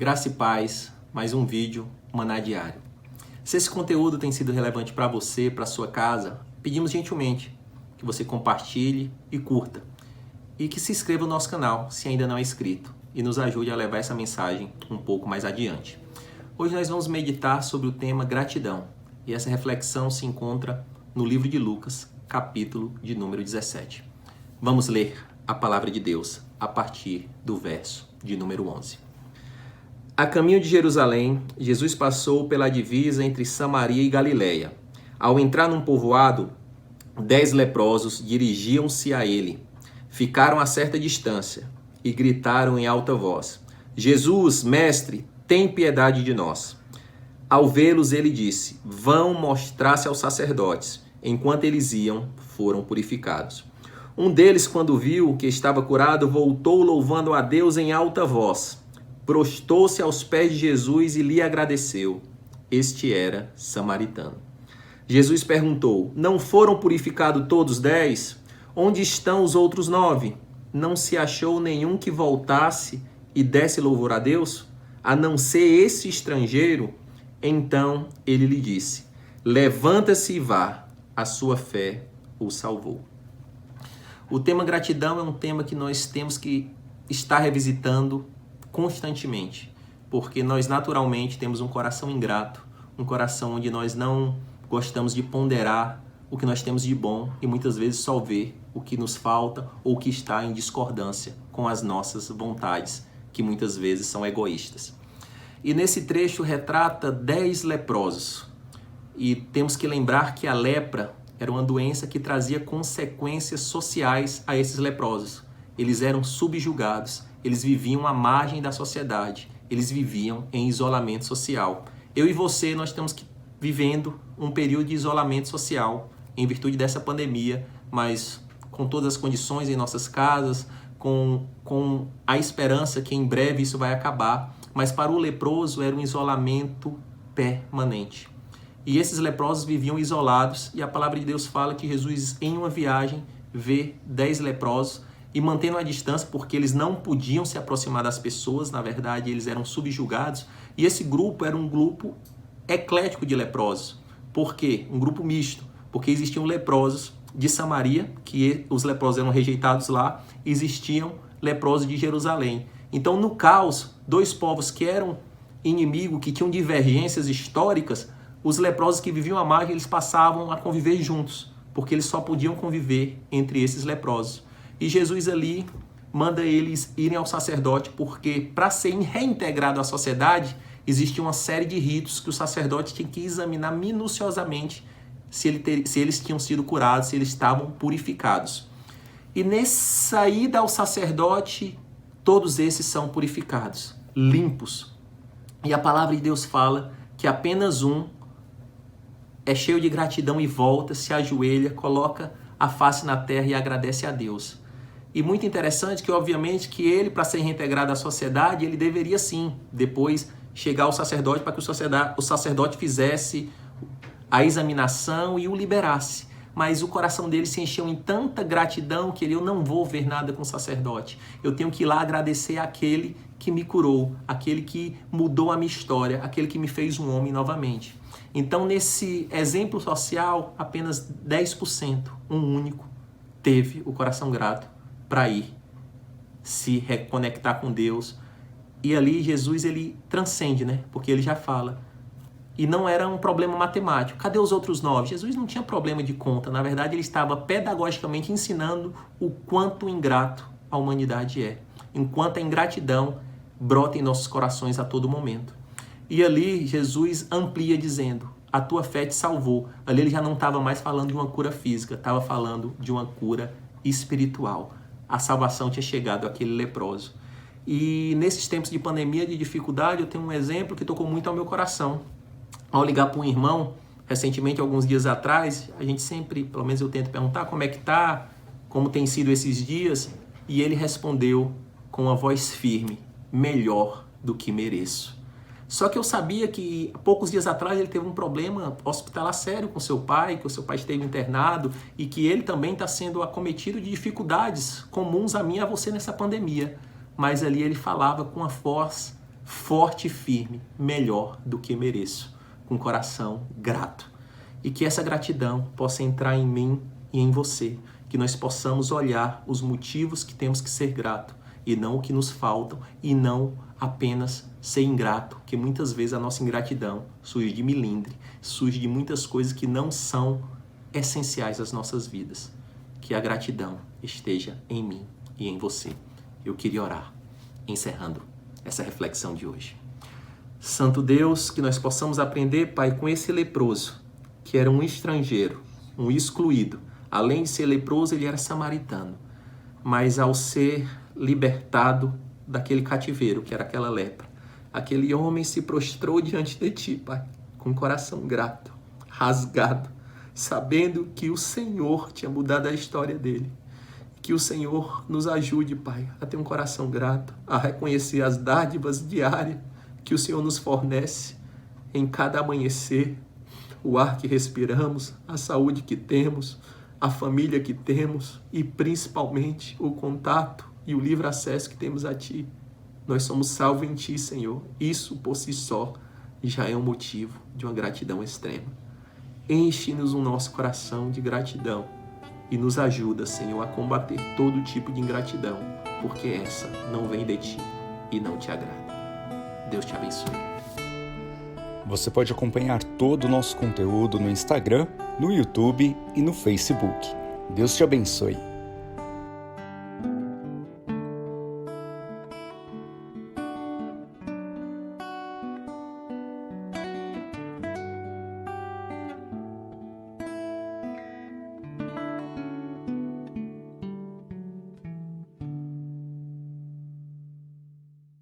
Graça e paz, mais um vídeo, Maná Diário. Se esse conteúdo tem sido relevante para você, para sua casa, pedimos gentilmente que você compartilhe e curta. E que se inscreva no nosso canal, se ainda não é inscrito, e nos ajude a levar essa mensagem um pouco mais adiante. Hoje nós vamos meditar sobre o tema gratidão, e essa reflexão se encontra no livro de Lucas, capítulo de número 17. Vamos ler a palavra de Deus a partir do verso de número 11. A caminho de Jerusalém, Jesus passou pela divisa entre Samaria e Galiléia. Ao entrar num povoado, 10 leprosos dirigiam-se a ele. Ficaram a certa distância e gritaram em alta voz: Jesus, mestre, tem piedade de nós. Ao vê-los, ele disse: vão mostrar-se aos sacerdotes. Enquanto eles iam, foram purificados. Um deles, quando viu que estava curado, voltou louvando a Deus em alta voz. Prostou-se aos pés de Jesus e lhe agradeceu. Este era samaritano. Jesus perguntou: não foram purificados todos 10? Onde estão os outros 9? Não se achou nenhum que voltasse e desse louvor a Deus, a não ser esse estrangeiro? Então ele lhe disse: levanta-se e vá, a sua fé o salvou. O tema gratidão é um tema que nós temos que estar revisitando constantemente, porque nós naturalmente temos um coração ingrato, um coração onde nós não gostamos de ponderar o que nós temos de bom e muitas vezes só ver o que nos falta ou o que está em discordância com as nossas vontades, que muitas vezes são egoístas. E nesse trecho retrata 10 leprosos. E temos que lembrar que a lepra era uma doença que trazia consequências sociais a esses leprosos. Eles eram subjugados, eles viviam à margem da sociedade, eles viviam em isolamento social. Eu e você, nós estamos vivendo um período de isolamento social em virtude dessa pandemia, mas com todas as condições em nossas casas, com a esperança que em breve isso vai acabar. Mas para o leproso era um isolamento permanente. E esses leprosos viviam isolados, e a palavra de Deus fala que Jesus, em uma viagem, vê 10 leprosos e mantendo a distância, porque eles não podiam se aproximar das pessoas, na verdade eles eram subjugados, e esse grupo era um grupo eclético de leprosos. Por quê? Um grupo misto, porque existiam leprosos de Samaria, que os leprosos eram rejeitados lá, existiam leprosos de Jerusalém. Então, no caos, 2 povos que eram inimigos, que tinham divergências históricas, os leprosos que viviam à margem, eles passavam a conviver juntos, porque eles só podiam conviver entre esses leprosos. E Jesus ali manda eles irem ao sacerdote, porque para serem reintegrados à sociedade, existia uma série de ritos que o sacerdote tinha que examinar minuciosamente se eles tinham sido curados, se eles estavam purificados. E nessa ida ao sacerdote, todos esses são purificados, limpos. E a palavra de Deus fala que apenas um é cheio de gratidão e volta, se ajoelha, coloca a face na terra e agradece a Deus. E muito interessante que, obviamente, que ele, para ser reintegrado à sociedade, ele deveria sim, depois, chegar ao sacerdote para que o sacerdote fizesse a examinação e o liberasse. Mas o coração dele se encheu em tanta gratidão que eu não vou ver nada com o sacerdote. Eu tenho que ir lá agradecer àquele que me curou, aquele que mudou a minha história, aquele que me fez um homem novamente. Então, nesse exemplo social, apenas 10%, um único, teve o coração grato para ir se reconectar com Deus. E ali Jesus, ele transcende, né? Porque ele já fala. E não era um problema matemático. Cadê os outros 9? Jesus não tinha problema de conta. Na verdade, ele estava pedagogicamente ensinando o quanto ingrato a humanidade é. Enquanto a ingratidão brota em nossos corações a todo momento. E ali Jesus amplia dizendo: a tua fé te salvou. Ali ele já não estava mais falando de uma cura física, estava falando de uma cura espiritual. A salvação tinha chegado àquele leproso. E nesses tempos de pandemia, de dificuldade, eu tenho um exemplo que tocou muito ao meu coração. Ao ligar para um irmão, recentemente, alguns dias atrás, a gente sempre, pelo menos eu tento perguntar como é que tá, como tem sido esses dias, e ele respondeu com uma voz firme: melhor do que mereço. Só que eu sabia que poucos dias atrás ele teve um problema hospitalar sério com seu pai, que o seu pai esteve internado e que ele também está sendo acometido de dificuldades comuns a mim e a você nessa pandemia. Mas ali ele falava com a voz forte e firme, melhor do que mereço, com coração grato. E que essa gratidão possa entrar em mim e em você, que nós possamos olhar os motivos que temos que ser grato e não o que nos faltam, e não apenas ser ingrato, que muitas vezes a nossa ingratidão surge de milindre, surge de muitas coisas que não são essenciais às nossas vidas. Que a gratidão esteja em mim e em você. Eu queria orar, encerrando essa reflexão de hoje. Santo Deus, que nós possamos aprender, Pai, com esse leproso, que era um estrangeiro, um excluído. Além de ser leproso, ele era samaritano. Mas ao ser libertado daquele cativeiro, que era aquela lepra, aquele homem se prostrou diante de Ti, Pai, com o coração grato, rasgado, sabendo que o Senhor tinha mudado a história dele. Que o Senhor nos ajude, Pai, a ter um coração grato, a reconhecer as dádivas diárias que o Senhor nos fornece em cada amanhecer, o ar que respiramos, a saúde que temos, a família que temos e principalmente o contato e o livre acesso que temos a Ti. Nós somos salvos em Ti, Senhor. Isso por si só já é um motivo de uma gratidão extrema. Enche-nos o nosso coração de gratidão e nos ajuda, Senhor, a combater todo tipo de ingratidão, porque essa não vem de Ti e não Te agrada. Deus te abençoe. Você pode acompanhar todo o nosso conteúdo no Instagram, no YouTube e no Facebook. Deus te abençoe.